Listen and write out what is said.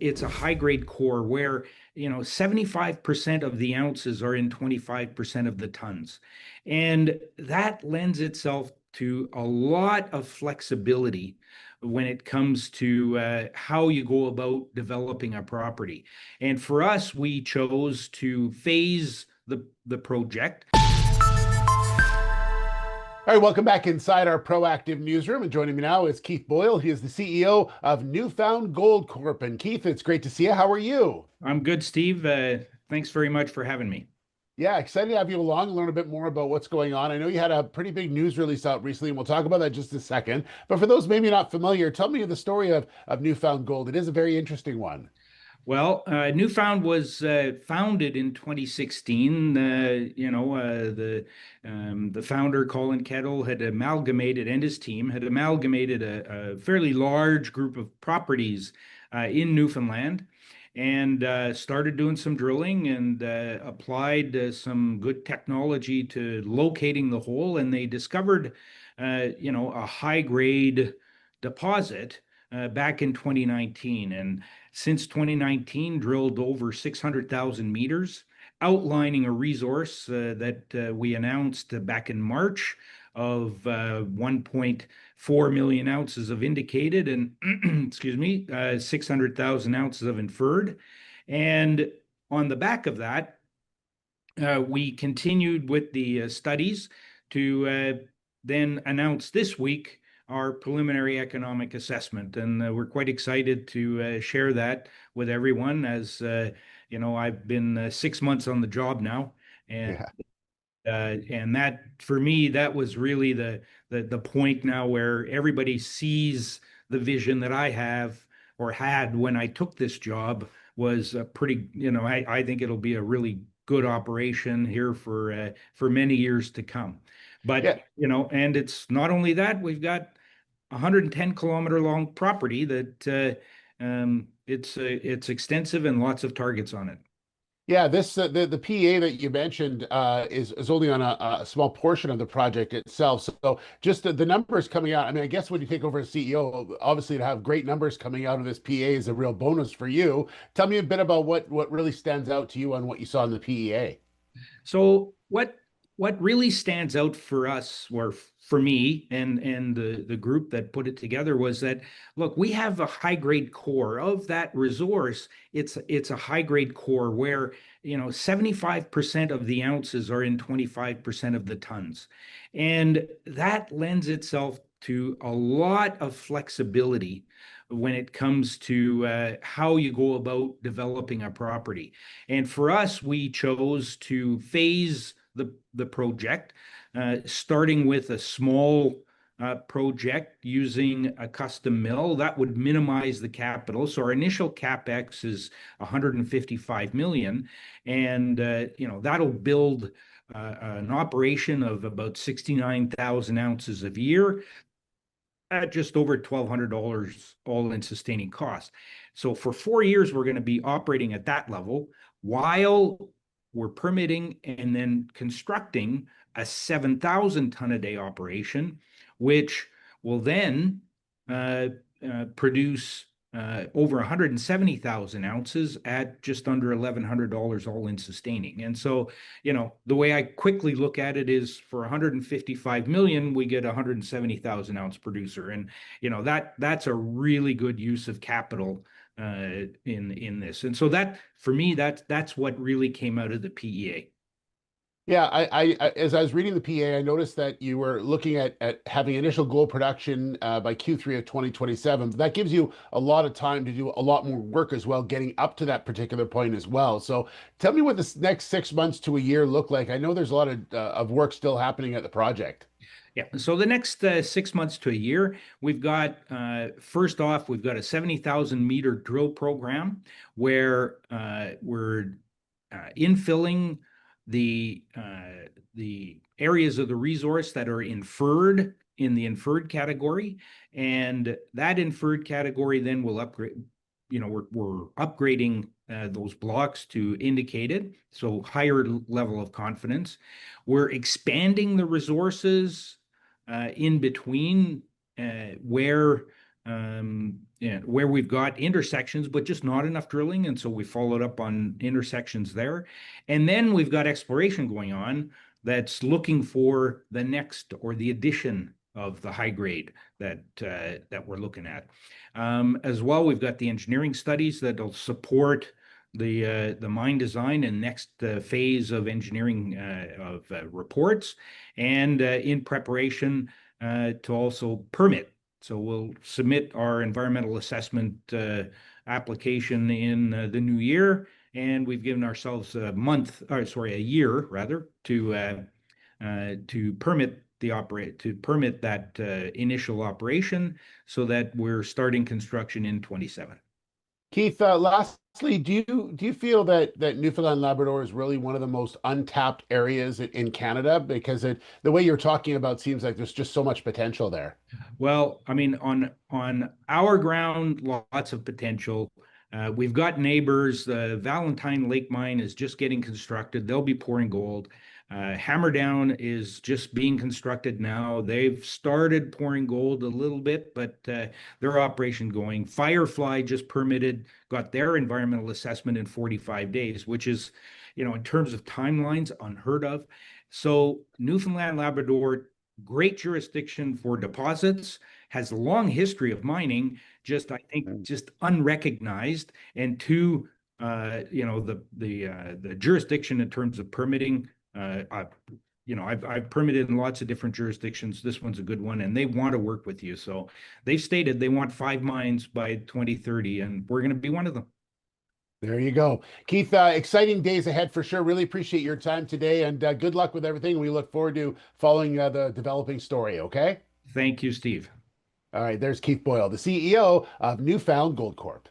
it's a high grade core where 75% of the ounces are in 25% of the tons, and that lends itself to a lot of flexibility when it comes to how you go about developing a property. And for us, we chose to phase the project. All right, welcome back inside our proactive newsroom. And joining me now is Keith Boyle. He is the CEO of Newfoundland Gold Corp. And Keith, it's great to see you. How are you? I'm good, Steve. Thanks very much for having me. Yeah, excited to have you along and learn a bit more about what's going on. I know you had a pretty big news release out recently, and we'll talk about that just a second. But for those maybe not familiar, tell me the story of Newfound Gold. It is a very interesting one. Well, Newfound was founded in 2016. The founder, Colin Kettle, had amalgamated, and his team had amalgamated a fairly large group of properties in Newfoundland, and started doing some drilling and applied some good technology to locating the hole. And they discovered, a high grade deposit back in 2019. And since 2019, drilled over 600,000 meters, outlining a resource that we announced back in March of 1.4 million ounces of indicated and, 600,000 ounces of inferred. And on the back of that, we continued with the studies to then announce this week our preliminary economic assessment. And we're quite excited to share that with everyone, as I've been 6 months on the job now. And and that, for me, that was really the point now where everybody sees the vision that I have or had when I took this job was a pretty, I think it'll be a really good operation here for many years to come. But, and it's not only that, we've got 110-kilometer long property that it's extensive and lots of targets on it. Yeah, this the PEA that you mentioned is only on a small portion of the project itself. So just the numbers coming out. I mean, I guess when you take over as CEO, obviously to have great numbers coming out of this PEA is a real bonus for you. Tell me a bit about what really stands out to you on what you saw in the PEA. So what really stands out for us, or for me and the group that put it together, was that, look, we have a high grade core of that resource. It's a high grade core where 75% of the ounces are in 25% of the tons, and that lends itself to a lot of flexibility when it comes to how you go about developing a property. And for us, we chose to phase the project, starting with a small project using a custom mill that would minimize the capital. So our initial capex is 155 million, and that'll build an operation of about 69,000 ounces a year at just over $1,200 all-in sustaining cost. So for 4 years, we're going to be operating at that level while we're permitting and then constructing a 7,000 ton a day operation, which will then produce over 170,000 ounces at just under $1,100 all in sustaining. And so, the way I quickly look at it is, for 155 million, we get a 170,000 ounce producer. And, that's a really good use of capital in this. And so that, for me, that's what really came out of the PEA. Yeah, as I was reading the PEA, I noticed that you were looking at having initial gold production by Q3 of 2027. But that gives you a lot of time to do a lot more work as well, getting up to that particular point as well. So tell me what this next 6 months to a year look like. I know there's a lot of work still happening at the project. Yeah. So the next 6 months to a year, we've got, first off, we've got a 70,000 meter drill program where we're infilling the areas of the resource that are inferred in the inferred category, and that inferred category then will upgrade. We're upgrading those blocks to indicated, so higher level of confidence. We're expanding the resources in between where yeah, where we've got intersections, but just not enough drilling. And so we followed up on intersections there. And then we've got exploration going on that's looking for the next or the addition of the high grade that we're looking at. As well, we've got the engineering studies that'll support the mine design and next phase of engineering of reports, and in preparation to also permit. So we'll submit our environmental assessment application in the new year, and we've given ourselves a year rather, to permit that initial operation, so that we're starting construction in 27. Keith, lastly, do you feel that Newfoundland and Labrador is really one of the most untapped areas in Canada? Because the way you're talking about seems like there's just so much potential there. Well, I mean, on our ground, lots of potential. We've got neighbors. The Valentine Lake Mine is just getting constructed. They'll be pouring gold. Hammerdown is just being constructed now. They've started pouring gold a little bit, but their operation going. Firefly just permitted, got their environmental assessment in 45 days, which is, in terms of timelines, unheard of. So Newfoundland, Labrador, great jurisdiction for deposits, has a long history of mining, just I think Mm. just unrecognized, and two, the jurisdiction in terms of permitting. I've permitted in lots of different jurisdictions. This one's a good one, and they want to work with you. So they've stated they want 5 mines by 2030, and we're going to be one of them. There you go. Keith, exciting days ahead for sure. Really appreciate your time today, and good luck with everything. We look forward to following the developing story, okay? Thank you, Steve. All right, there's Keith Boyle, the CEO of Newfound Gold Corp.